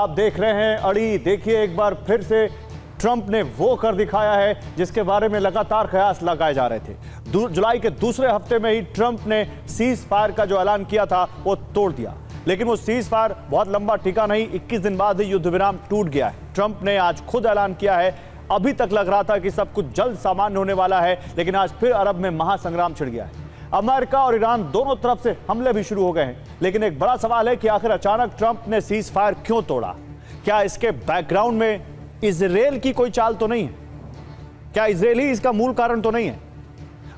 आप देख रहे हैं अड़ी। देखिए एक बार फिर से ट्रंप ने वो कर दिखाया है जिसके बारे में लगातार कयास लगाए जा रहे थे। जुलाई के दूसरे हफ्ते में ही ट्रंप ने सीज फायर का जो ऐलान किया था वो तोड़ दिया, लेकिन वो सीज फायर बहुत लंबा टिका नहीं। 21 दिन बाद ही युद्ध विराम टूट गया है। ट्रंप ने आज खुद ऐलान किया है। अभी तक लग रहा था कि सब कुछ जल्द सामान्य होने वाला है, लेकिन आज फिर अरब में महासंग्राम छिड़ गया है। अमेरिका और ईरान दोनों तरफ से हमले भी शुरू हो गए हैं, लेकिन एक बड़ा सवाल है कि आखिर अचानक ट्रंप ने सीज फायर क्यों तोड़ा? क्या इसके बैकग्राउंड में इजराइल की कोई चाल तो नहीं है? क्या इजराइल ही इसका मूल कारण तो नहीं है?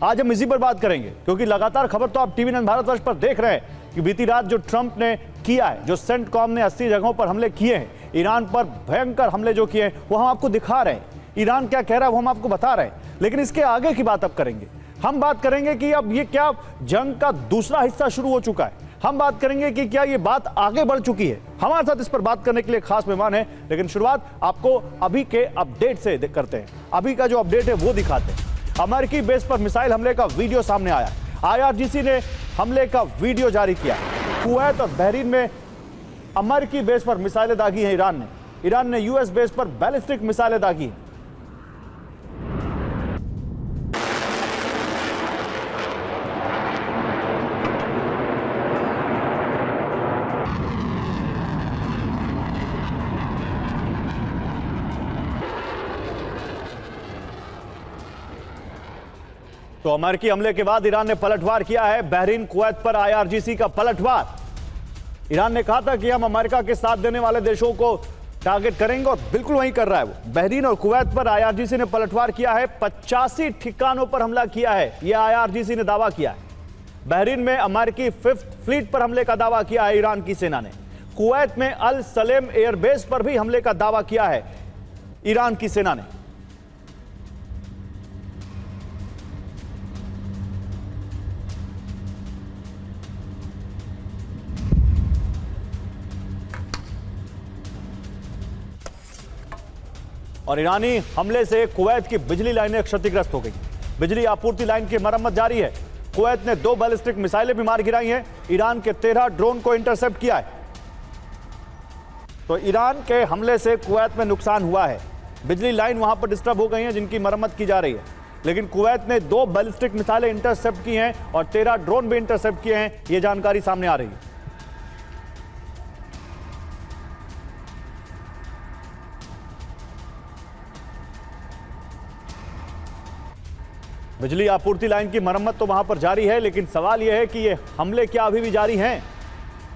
आज हम इसी पर बात करेंगे, क्योंकि लगातार खबर तो आप टीवी 9 भारतवर्ष पर देख रहे हैं कि बीती रात जो ट्रंप ने किया है, जो सेंटकॉम ने 80 जगहों पर हमले किए हैं, ईरान पर भयंकर हमले जो किए हैं, वो हम आपको दिखा रहे हैं। ईरान क्या कह रहा है वो हम आपको बता रहे हैं, लेकिन इसके आगे की बात अब करेंगे। हम बात करेंगे कि अब ये क्या जंग का दूसरा हिस्सा शुरू हो चुका है। हम बात करेंगे कि क्या ये बात आगे बढ़ चुकी है। हमारे साथ इस पर बात करने के लिए खास मेहमान है, लेकिन शुरुआत आपको अभी के अपडेट से करते हैं। अभी का जो अपडेट है वो दिखाते हैं। अमेरिकी बेस पर मिसाइल हमले का वीडियो सामने आया है। IRGC ने हमले का वीडियो जारी किया है। कुवैत और बहरीन में अमेरिकी बेस पर मिसाइलें दागी हैं ईरान ने US बेस पर बैलिस्टिक मिसाइलें दागी हैं। तो अमेरिकी हमले के बाद ईरान ने पलटवार किया है। बहरीन कुवैत पर IRGC का पलटवार। ईरान ने कहा था कि हम अमेरिका के साथ देने वाले देशों को टारगेट करेंगे, और बिल्कुल वही कर रहा है वो। बहरीन और कुवैत पर IRGC ने पलटवार किया है। 85 ठिकानों पर हमला किया है, यह IRGC ने दावा किया है। बहरीन में अमेरिकी 5th फ्लीट पर हमले का दावा किया है ईरान की सेना ने। कुवैत में अल सलेम एयरबेस पर भी हमले का दावा किया है ईरान की सेना ने। और ईरानी हमले से कुवैत की बिजली लाइनें क्षतिग्रस्त हो गई। बिजली आपूर्ति लाइन की मरम्मत जारी है। कुवैत ने 2 बैलिस्टिक मिसाइलें भी मार गिराई हैं। ईरान के 13 ड्रोन को इंटरसेप्ट किया है। तो ईरान के हमले से कुवैत में नुकसान हुआ है। बिजली लाइन वहां पर डिस्टर्ब हो गई हैं, जिनकी मरम्मत की जा रही है। लेकिन कुवैत ने 2 बैलिस्टिक मिसाइलें इंटरसेप्ट की हैं और 13 ड्रोन भी इंटरसेप्ट किए हैं। यह जानकारी सामने आ रही है। बिजली आपूर्ति लाइन की मरम्मत तो वहां पर जारी है, लेकिन सवाल यह है कि ये हमले क्या अभी भी जारी हैं?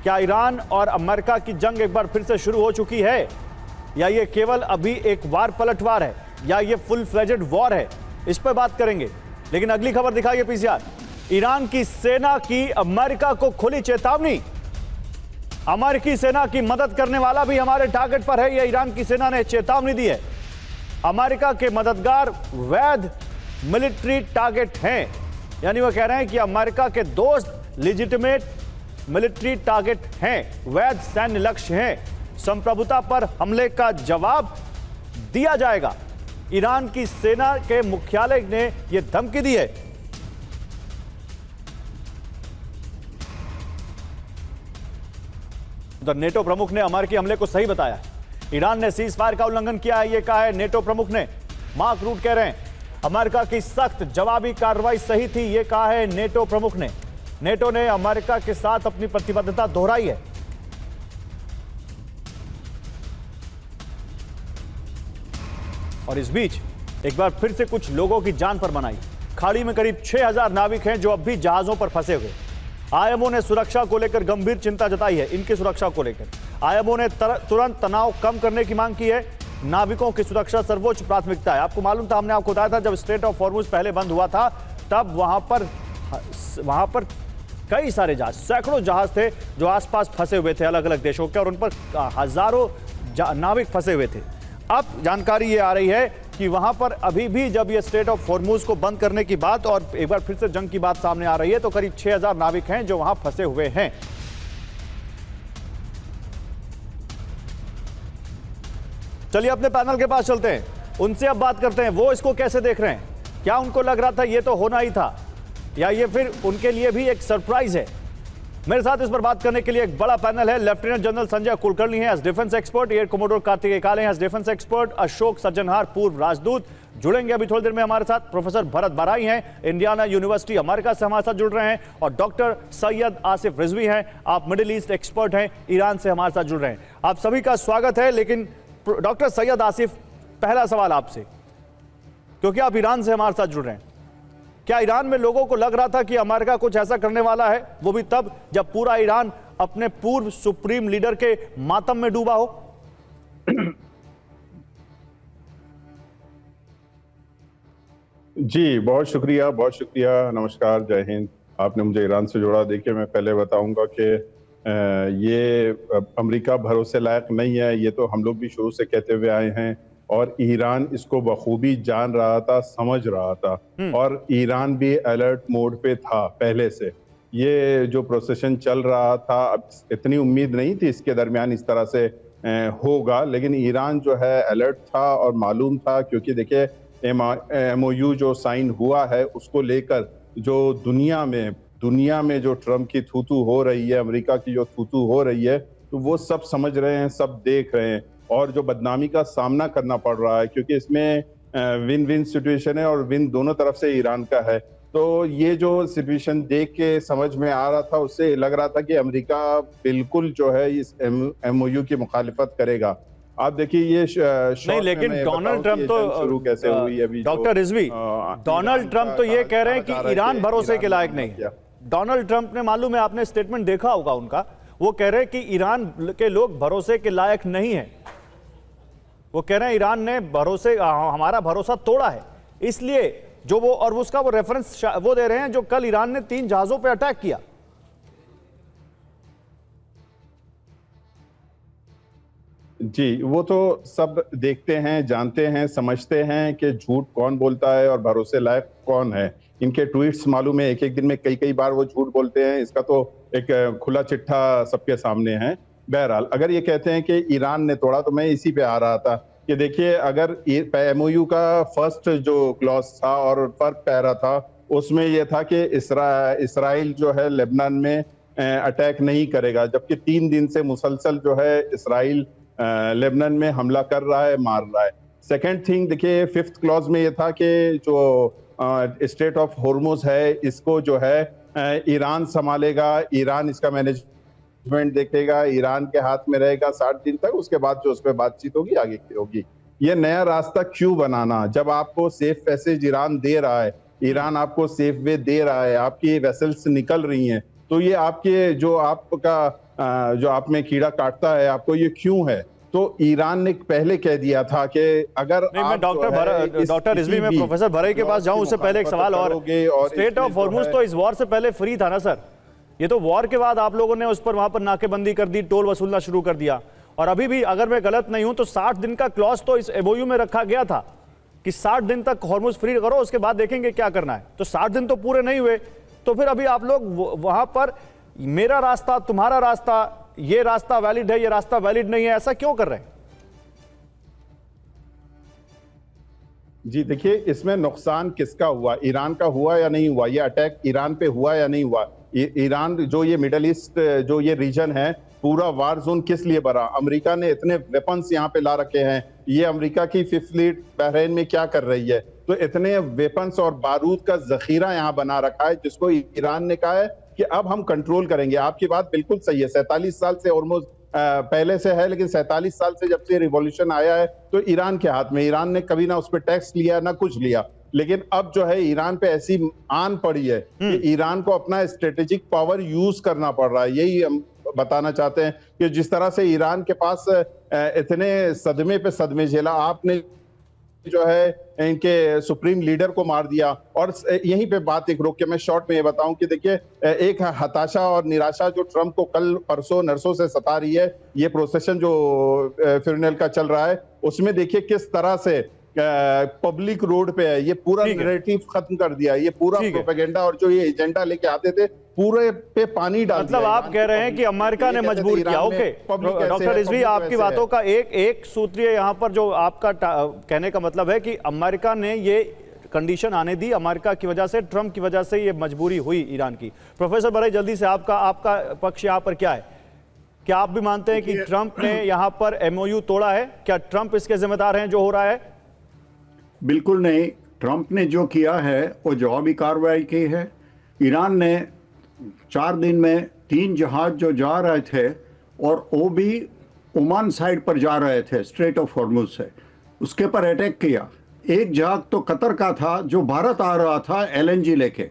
क्या ईरान और अमेरिका की जंग एक बार फिर से शुरू हो चुकी है, या ये केवल अभी एक वार पलटवार है, या ये फुल फ्लेजेड वॉर है? इस पर बात करेंगे। लेकिन अगली खबर दिखाइए PCR। ईरान की सेना की अमेरिका को खुली चेतावनी। अमेरिकी सेना की मदद करने वाला भी हमारे टारगेट पर है, यह ईरान की सेना ने चेतावनी दी है। अमेरिका के मददगार वैध मिलिट्री टारगेट हैं, यानी वो कह रहे हैं कि अमेरिका के दोस्त लेजिटिमेट मिलिट्री टारगेट हैं, वैध सैन्य लक्ष्य हैं। संप्रभुता पर हमले का जवाब दिया जाएगा। ईरान की सेना के मुख्यालय ने यह धमकी दी है। तो नेटो प्रमुख ने अमेरिकी हमले को सही बताया। ईरान ने सीज फायर का उल्लंघन किया है, यह कहा है नेटो प्रमुख ने। मार्क रूट कह रहे हैं अमेरिका की सख्त जवाबी कार्रवाई सही थी, यह कहा है नेटो प्रमुख ने। नेटो ने अमेरिका के साथ अपनी प्रतिबद्धता दोहराई है। और इस बीच एक बार फिर से कुछ लोगों की जान पर बनाई। खाड़ी में करीब 6000 नाविक हैं जो अब भी जहाजों पर फंसे हुए। IMO ने सुरक्षा को लेकर गंभीर चिंता जताई है। इनकी सुरक्षा को लेकर IMO ने तुरंत तनाव कम करने की मांग की है। नाविकों की सुरक्षा सर्वोच्च प्राथमिकता है। आपको मालूम था, हमने आपको बताया था, जब स्ट्रेट ऑफ हॉर्मुज पहले बंद हुआ था तब वहां पर कई सारे जहाज, सैकड़ों जहाज थे जो आसपास फंसे हुए थे अलग अलग देशों के, और उन पर हजारों नाविक फंसे हुए थे। अब जानकारी ये आ रही है कि वहां पर अभी भी जब ये स्ट्रेट ऑफ हॉर्मुज को बंद करने की बात और एक बार फिर से जंग की बात सामने आ रही है, तो करीब 6000 नाविक हैं जो वहां फंसे हुए हैं। चलिए अपने पैनल के पास चलते हैं, उनसे अब बात करते हैं। वो इसको कैसे देख रहे हैं? क्या उनको लग रहा था ये तो होना ही था, या ये फिर उनके लिए भी एक सरप्राइज है? मेरे साथ इस पर बात करने के लिए एक बड़ा पैनल है। लेफ्टिनेंट जनरल संजय कुलकर्णी हैं as defence expert, air commodore Kartikeya Kale हैं as defence expert, Ashok Sajjanhar पूर्व राजदूत जुड़ेंगे अभी थोड़ी देर में हमारे साथ, प्रोफेसर भरत बाराई हैं, इंडियाना यूनिवर्सिटी अमेरिका से हमारे साथ जुड़ रहे हैं, और डॉक्टर सैयद आसिफ रिजवी हैं, आप मिडिल ईस्ट एक्सपर्ट हैं, ईरान से हमारे साथ जुड़ रहे हैं। आप सभी का स्वागत है। लेकिन डॉक्टर सैयद आसिफ, पहला सवाल आपसे, क्योंकि आप ईरान से हमारे साथ जुड़ रहे हैं, क्या ईरान में लोगों को लग रहा था कि अमेरिका कुछ ऐसा करने वाला है, वो भी तब जब पूरा ईरान अपने पूर्व सुप्रीम लीडर के मातम में डूबा हो? जी, बहुत शुक्रिया, नमस्कार, जय हिंद। आपने मुझे ईरान से जोड़ा। देखिए, मैं पहले बताऊंगा कि ये अमेरिका भरोसे लायक नहीं है, ये तो हम लोग भी शुरू से कहते हुए आए हैं, और ईरान इसको बखूबी जान रहा था, समझ रहा था, और ईरान भी अलर्ट मोड पे था पहले से। ये जो प्रोसेशन चल रहा था, अब इतनी उम्मीद नहीं थी इसके दरमियान इस तरह से होगा, लेकिन ईरान जो है अलर्ट था और मालूम था, क्योंकि देखिए MOU जो साइन हुआ है उसको लेकर जो दुनिया में जो ट्रम्प की थू-थू हो रही है, अमेरिका की जो थू-थू हो रही है, तो वो सब समझ रहे हैं, सब देख रहे हैं, और जो बदनामी का सामना करना पड़ रहा है, क्योंकि इसमें विन विन सिचुएशन है और विन दोनों तरफ से ईरान का है। तो ये जो सिचुएशन देख के समझ में आ रहा था, उससे लग रहा था कि अमेरिका बिल्कुल जो है इस MOU की मुखालिफत करेगा। आप देखिए ये नहीं, लेकिन डोनाल्ड ट्रंप तो शुरू कैसे हुई अभी, डॉक्टर रिजवी, डोनाल्ड ट्रंप तो ये कह रहे हैं कि ईरान भरोसे के लायक नहीं है। डोनाल्ड ट्रंप ने, मालूम है, आपने स्टेटमेंट देखा होगा उनका, वो कह रहे हैं कि ईरान के लोग भरोसे के लायक नहीं है। वो कह रहे हैं ईरान ने हमारा भरोसा तोड़ा है, इसलिए जो वो, और उसका वो रेफरेंस वो दे रहे हैं जो कल ईरान ने 3 जहाजों पर अटैक किया। जी, वो तो सब देखते हैं, जानते हैं, समझते हैं कि झूठ कौन बोलता है और भरोसे लायक कौन है। इनके ट्वीट्स मालूम है, एक दिन में कई बार वो झूठ बोलते हैं, इसका तो एक खुला चिट्ठा सबके सामने है। बहरहाल, अगर ये कहते हैं कि ईरान ने तोड़ा, तो मैं इसी पे आ रहा था कि देखिए, अगर MOU का फर्स्ट जो क्लॉज था और फर्क पैरा था, उसमें यह था कि इसराइल जो है लेबनान में अटैक नहीं करेगा, जबकि 3 दिन से मुसलसल जो है इसराइल लेबनान में हमला कर रहा है, मार रहा है। सेकेंड थिंग देखिए, 5th क्लॉज में ये था कि जो स्टेट ऑफ होर्मुज है, इसको जो है ईरान संभालेगा, ईरान इसका मैनेजमेंट देखेगा, ईरान के हाथ में रहेगा 60 दिन तक, उसके बाद जो उस पर बातचीत होगी आगे की होगी। ये नया रास्ता क्यों बनाना, जब आपको सेफ पैसेज ईरान दे रहा है, ईरान आपको सेफ वे दे रहा है, आपकी वेसल्स निकल रही हैं, तो ये आपके जो आप में कीड़ा काटता है, आपको ये क्यों है? तो ईरान ने पहले कह दिया था कि अगर नहीं, मैं डॉक्टर रिजवी में प्रोफेसर भराई के पास जाऊं, उससे पहले एक सवाल और स्टेट ऑफ हॉर्मुज तो इस वॉर से पहले फ्री था ना सर? ये तो वॉर के बाद आप लोगों ने उस पर, वहां पर नाकेबंदी कर दी, टोल वसूलना शुरू कर दिया, और अभी भी अगर मैं गलत नहीं हूं तो 60 दिन का क्लॉज तो इस MOU में रखा गया था कि 60 दिन तक हॉर्मुज फ्री करो, उसके बाद देखेंगे क्या करना है। तो 60 दिन तो पूरे नहीं हुए, तो फिर अभी आप लोग वहां पर मेरा रास्ता, तुम्हारा रास्ता, ये रास्ता वैलिड है, ये रास्ता वैलिड नहीं है, ऐसा क्यों कर रहे हैं? जी देखिए, इसमें नुकसान किसका हुआ? ईरान का हुआ या नहीं हुआ? ये अटैक ईरान पे हुआ या नहीं हुआ? ईरान जो ये मिडिल ईस्ट जो ये रीजन है, पूरा वार जोन किस लिए बना? अमेरिका ने इतने वेपन्स यहाँ पे ला रखे हैं, ये अमेरिका की 5th फ्लीट बहरीन में क्या कर रही है? तो इतने वेपन्स और बारूद का जखीरा यहाँ बना रखा है, जिसको ईरान ने कहा है कि अब हम कंट्रोल करेंगे। आपकी बात बिल्कुल सही है, 47 साल से ऑलमोस्ट पहले से है, लेकिन 47 साल से जब से रिवॉल्यूशन आया है तो ईरान के हाथ में, ईरान ने कभी ना उस पर टैक्स लिया ना कुछ लिया, लेकिन अब जो है ईरान पे ऐसी आन पड़ी है कि ईरान को अपना स्ट्रेटेजिक पावर यूज करना पड़ रहा है। यही हम बताना चाहते हैं कि जिस तरह से ईरान के पास इतने सदमे पे सदमे झेला, आपने जो है इनके सुप्रीम लीडर को मार दिया, और यहीं पे बात एक रोक के मैं शॉर्ट में ये बताऊं कि देखिए, एक हताशा और निराशा जो ट्रम्प को कल परसों नरसों से सता रही है, ये प्रोसेशन जो फ्यूनरल का चल रहा है, उसमें देखिए किस तरह से पब्लिक रोड पे है, ये पूरा नैरेटिव खत्म कर दिया, ये पूरा प्रोपेगेंडा और जो ये एजेंडा लेके आते थे पूरे पे पानी डाल दिया। मतलब आप कह रहे हैं कि अमेरिका ने मजबूर किया। ओके डॉक्टर रिजवी, आपकी बातों का एक सूत्रीय यहाँ पर जो आपका कहने का मतलब है कि अमेरिका ने ये कंडीशन आने दी अमेरिका की वजह से, ट्रंप की वजह से ये मजबूरी हुई ईरान की। प्रोफेसर बरई, जल्दी से आपका पक्ष यहाँ पर क्या है? क्या आप भी मानते हैं कि ट्रंप ने यहाँ पर MOU तोड़ा है? क्या ट्रंप इसके जिम्मेदार हैं जो हो रहा है? बिल्कुल नहीं। ट्रंप ने जो किया है वो जवाबी कार्रवाई की है। ईरान ने 4 दिन में 3 जहाज जो जा रहे थे और वो भी ओमान साइड पर जा रहे थे, स्ट्रेट ऑफ हॉर्मुज से, उसके पर अटैक किया। एक जहाज तो कतर का था जो भारत आ रहा था LNG लेके।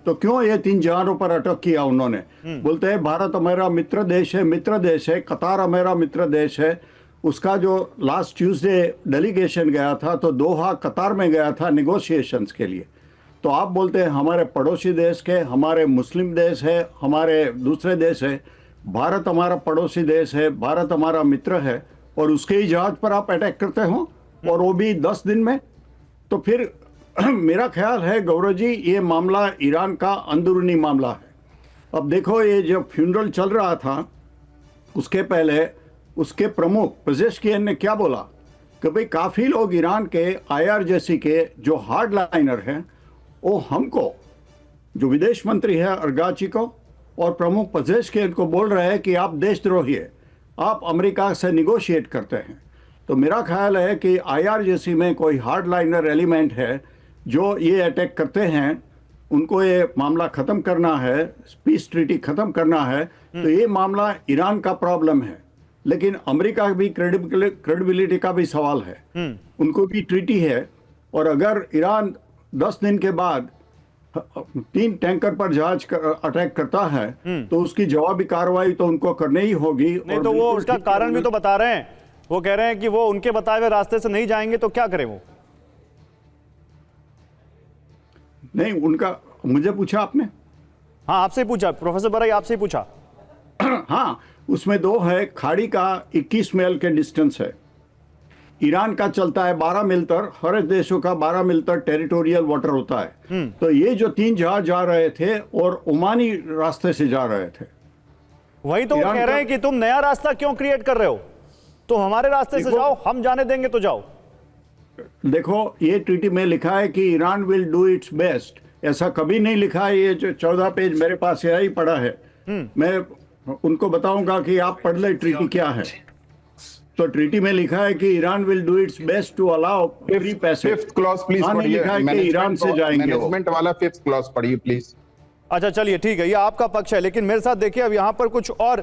तो क्यों ये 3 जहाजों पर अटैक किया उन्होंने? बोलते हैं भारत हमारा मित्र देश है, कतार हमारा मित्र देश है। उसका जो लास्ट ट्यूसडे डेलीगेशन गया था तो दोहा कतार में गया था नेगोशिएशंस के लिए। तो आप बोलते हैं हमारे पड़ोसी देश के, हमारे मुस्लिम देश है, हमारे दूसरे देश है, भारत हमारा पड़ोसी देश है, भारत हमारा मित्र है, और उसके ही जहाज पर आप अटैक करते हो, और वो भी 10 दिन में। तो फिर मेरा ख्याल है गौरव जी, ये मामला ईरान का अंदरूनी मामला है। अब देखो, ये जब फ्यूनरल चल रहा था उसके पहले उसके प्रमुख पेजेश्कियान ने क्या बोला कि भाई काफ़ी लोग ईरान के IRGC के जो हार्ड लाइनर हैं वो हमको, जो विदेश मंत्री है अरगाची को और प्रमुख पेजेश्कियान को बोल रहे हैं कि आप देशद्रोही है, आप अमेरिका से निगोशिएट करते हैं। तो मेरा ख्याल है कि IRGC में कोई हार्ड लाइनर एलिमेंट है जो ये अटैक करते हैं, उनको ये मामला ख़त्म करना है, पीस ट्रीटी ख़त्म करना है। तो ये मामला ईरान का प्रॉब्लम है, लेकिन अमेरिका भी क्रेडिबिलिटी का भी सवाल है। उनको भी ट्रीटी है, और अगर ईरान 10 दिन के बाद 3 टैंकर पर जहाज अटैक करता है तो उसकी जवाबी कार्रवाई तो उनको करनी ही होगी। नहीं तो वो उसका कारण भी तो बता रहे हैं, वो कह रहे हैं कि वो उनके बताए हुए रास्ते से नहीं जाएंगे तो क्या करें वो? नहीं, उनका मुझे पूछा आपने? हाँ, आपसे पूछा प्रोफेसर बरई, आपसे पूछा। हाँ, उसमें 2 है। खाड़ी का 21 मील के डिस्टेंस है, ईरान का चलता है 12 मील तक, हर देशों का 12 मील तक टेरिटोरियल वाटर होता है। तो ये जो 3 जहाज जा रहे थे और ओमानी रास्ते से जा रहे थे। वही तो वो कह रहे हैं कि तुम नया रास्ता क्यों क्रिएट कर रहे हो, तो हमारे रास्ते से जाओ, हम जाने देंगे तो जाओ। देखो, ये ट्रीटी में लिखा है कि Iran will do its best, ऐसा कभी नहीं लिखा है। ये जो 14 पेज मेरे पास यही पड़ा है, मैं उनको बताऊंगा कि आप पढ़ ले ट्रीटी क्या है। तो ट्रीटी में लिखा है कि Iran will do its best to allow free passage. 5th clause please पढ़िए, लिखा है कि ईरान से जाएंगे। मैनेजमेंट वाला 5th क्लॉज पढ़िए प्लीज। अच्छा चलिए ठीक है, ये आपका पक्ष है, लेकिन मेरे साथ देखिए अब यहाँ पर कुछ और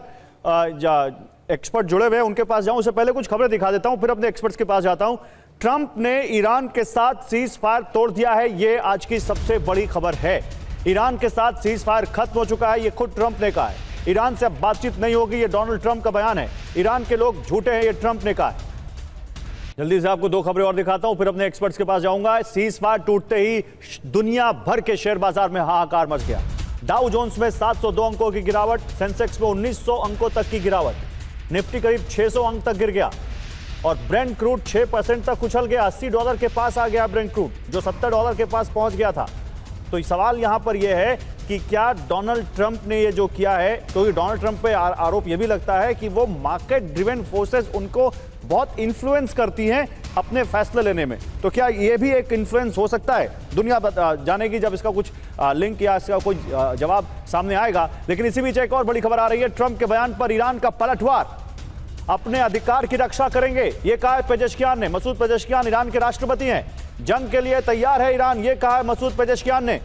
एक्सपर्ट जुड़े हुए हैं, उनके पास जाऊं उससे पहले कुछ खबरें दिखा देता हूं, फिर अपने एक्सपर्ट्स के पास जाता हूं। ट्रंप ने ईरान के साथ सीज फायर तोड़ दिया है, ये आज की सबसे बड़ी खबर है। ईरान के साथ सीज फायर खत्म हो चुका है, ये खुद ट्रंप ने कहा है। ईरान से अब बातचीत नहीं होगी, ये डोनाल्ड ट्रंप का बयान है। ईरान के लोग झूठे हैं, ये ट्रंप ने कहा है। जल्दी से आपको 2 खबरें और दिखाता हूं, फिर अपने एक्सपर्ट्स के पास जाऊंगा। सीज फायर टूटते ही दुनिया भर के शेयर बाजार में हाहाकार मच गया। डाउ जोन्स में 702 अंकों की गिरावट, सेंसेक्स में 1900 अंकों तक की गिरावट, निफ्टी करीब 600 अंक तक गिर गया, और ब्रेंट क्रूड 6% तक उछल गया। $80 के पास आ गया ब्रेंट क्रूड, जो $70 के पास पहुंच गया था। तो सवाल यहां पर यह है कि क्या डोनाल्ड ट्रंप ने ये जो किया है, क्योंकि डोनाल्ड ट्रंप पे आरोप यह भी लगता है कि वो मार्केट ड्रिवन फोर्सेस उनको बहुत इन्फ्लुएंस करती हैं अपने फैसले लेने में। तो क्या ये भी एक इन्फ्लुएंस हो सकता है? दुनिया जानेगी जब इसका कुछ लिंक या इसका कोई जवाब सामने आएगा। लेकिन इसी बीच एक और बड़ी खबर आ रही है, ट्रंप के बयान पर ईरान का पलटवार। अपने अधिकार की रक्षा करेंगे, ये कहा है पेजेश्कियान ने। मसूद पेजेश्कियान ईरान के राष्ट्रपति हैं, जंग के लिए तैयार है ईरान, ये कहा है मसूद पेजेश्कियान ने।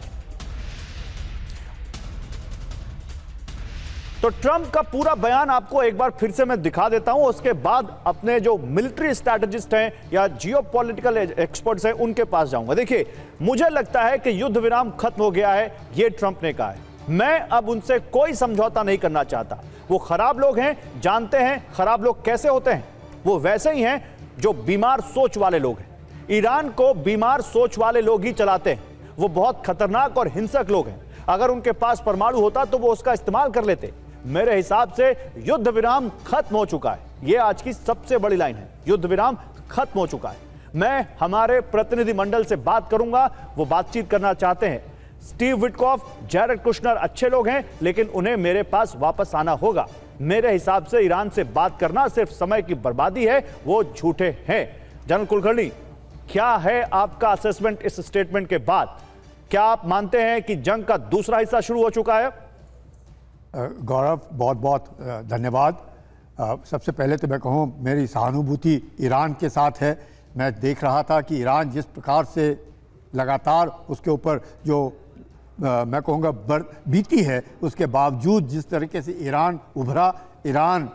तो ट्रंप का पूरा बयान आपको एक बार फिर से मैं दिखा देता हूं, उसके बाद अपने जो मिलिट्री स्ट्रैटेजिस्ट हैं या जियोपॉलिटिकल एक्सपर्ट्स हैं उनके पास जाऊंगा। देखिए, मुझे लगता है कि युद्ध विराम खत्म हो गया है, ये ट्रंप ने कहा है। मैं अब उनसे कोई समझौता नहीं करना चाहता। वो खराब लोग हैं, जानते हैं खराब लोग कैसे होते हैं। वो वैसे ही हैं जो बीमार सोच वाले लोग हैं। ईरान को बीमार सोच वाले लोग ही चलाते हैं। वो बहुत खतरनाक और हिंसक लोग हैं। अगर उनके पास परमाणु होता तो वो उसका इस्तेमाल कर लेते। मेरे हिसाब से युद्ध विराम खत्म हो चुका है, ये आज की सबसे बड़ी लाइन है। युद्ध विराम खत्म हो चुका है। मैं हमारे प्रतिनिधि मंडल से बात करूंगा, वो बातचीत करना चाहते हैं। स्टीव विटकॉफ, जैरेड कुशनर अच्छे लोग हैं, लेकिन उन्हें मेरे पास वापस आना होगा। मेरे हिसाब से ईरान से बात करना सिर्फ समय की बर्बादी है, वो झूठे हैं। जनरल कुलकर्णी, क्या है आपका असेसमेंट इस स्टेटमेंट के बाद? क्या आप मानते हैं कि जंग का दूसरा हिस्सा शुरू हो चुका है? गौरव, बहुत बहुत धन्यवाद। सबसे पहले तो मैं कहूँ, मेरी सहानुभूति ईरान के साथ है। मैं देख रहा था कि ईरान जिस प्रकार से लगातार उसके ऊपर जो मैं कहूँगा बीती है, उसके बावजूद जिस तरीके से ईरान उभरा, ईरान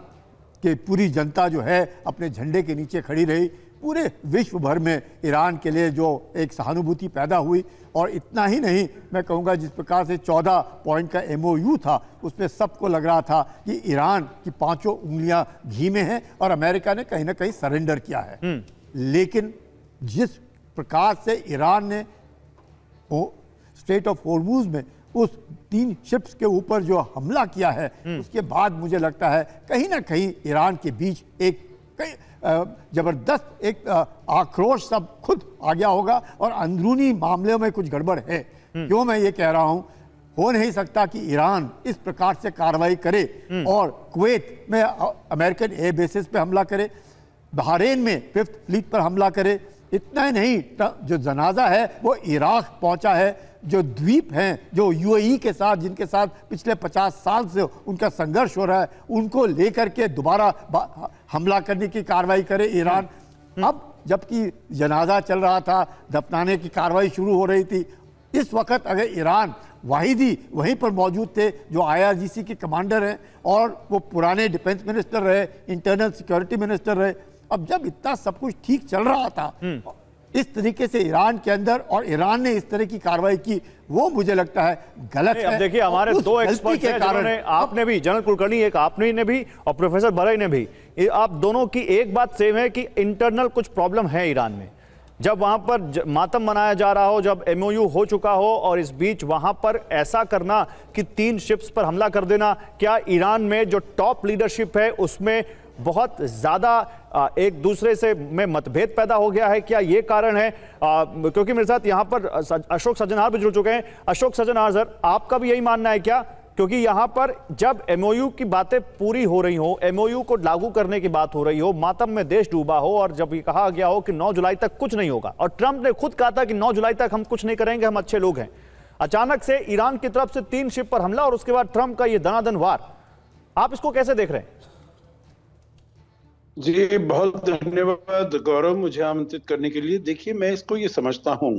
की पूरी जनता जो है अपने झंडे के नीचे खड़ी रही। पूरे विश्व भर में ईरान के लिए जो एक सहानुभूति पैदा हुई, और इतना ही नहीं, मैं कहूँगा जिस प्रकार से 14 पॉइंट का MOU था, उसमें सबको लग रहा था कि ईरान की पांचों उंगलियां घी में हैं और अमेरिका ने कहीं ना कहीं सरेंडर किया है। लेकिन जिस प्रकार से ईरान ने स्ट्रेट ऑफ हॉर्मुज में उस 3 शिप्स के ऊपर जो हमला किया है, उसके बाद मुझे लगता है कहीं ना कहीं ईरान के बीच एक जबरदस्त एक आक्रोश सब खुद आ गया होगा, और अंदरूनी मामलों में कुछ गड़बड़ है। क्यों मैं ये कह रहा हूं? हो नहीं सकता कि ईरान इस प्रकार से कार्रवाई करे और कुवैत में अमेरिकन एयर बेसिस पे हमला करे, बहरीन में 5th फ्लीट पर हमला करे। इतना ही नहीं, जो जनाजा है वो इराक पहुंचा है। जो द्वीप हैं, जो UAE के साथ, जिनके साथ पिछले 50 साल से उनका संघर्ष हो रहा है, उनको लेकर के दोबारा हमला करने की कार्रवाई करे ईरान। अब जबकि जनाजा चल रहा था, दफनाने की कार्रवाई शुरू हो रही थी, इस वक्त अगर ईरान वाहिदी वहीं पर मौजूद थे जो IRGC के कमांडर हैं, और वो पुराने डिफेंस मिनिस्टर रहे, इंटरनल सिक्योरिटी मिनिस्टर रहे, अब जब इतना सब कुछ ठीक चल रहा था, इस तरीके से ईरान के अंदर, और ईरान ने इस तरह की कार्रवाई की, वो मुझे लगता है गलत है। अब देखिए, हमारे 2 एक्सपर्ट हैं जिन्होंने, आपने भी, जनरल कुलकर्णी एक आपने ने भी और प्रोफेसर बरई ने भी, आप दोनों की एक बात सेम है कि इंटरनल कुछ प्रॉब्लम है ईरान में। जब वहां पर मातम मनाया जा रहा हो, जब MOU हो चुका हो, और इस बीच वहां पर ऐसा करना कि 3 शिप्स पर हमला कर देना, क्या ईरान में जो टॉप लीडरशिप है उसमें बहुत ज्यादा एक दूसरे से में मतभेद पैदा हो गया है? क्या ये कारण है? क्योंकि मेरे साथ यहाँ पर अशोक सज्जनहार भी जुड़ चुके हैं। अशोक सज्जनहार सर, आपका भी यही मानना है क्या? क्योंकि यहाँ पर जब MOU की बातें पूरी हो रही हो, MOU को लागू करने की बात हो रही हो, मातम में देश डूबा हो, और जब ये कहा गया हो कि 9 जुलाई तक कुछ नहीं होगा, और ट्रंप ने खुद कहा था कि 9 जुलाई तक हम कुछ नहीं करेंगे, हम अच्छे लोग हैं, अचानक से ईरान की तरफ से 3 शिप पर हमला, और उसके बाद ट्रंप का ये दनादन वार, आप इसको कैसे देख रहे हैं? जी बहुत धन्यवाद गौरव, मुझे आमंत्रित करने के लिए। देखिए, मैं इसको ये समझता हूं,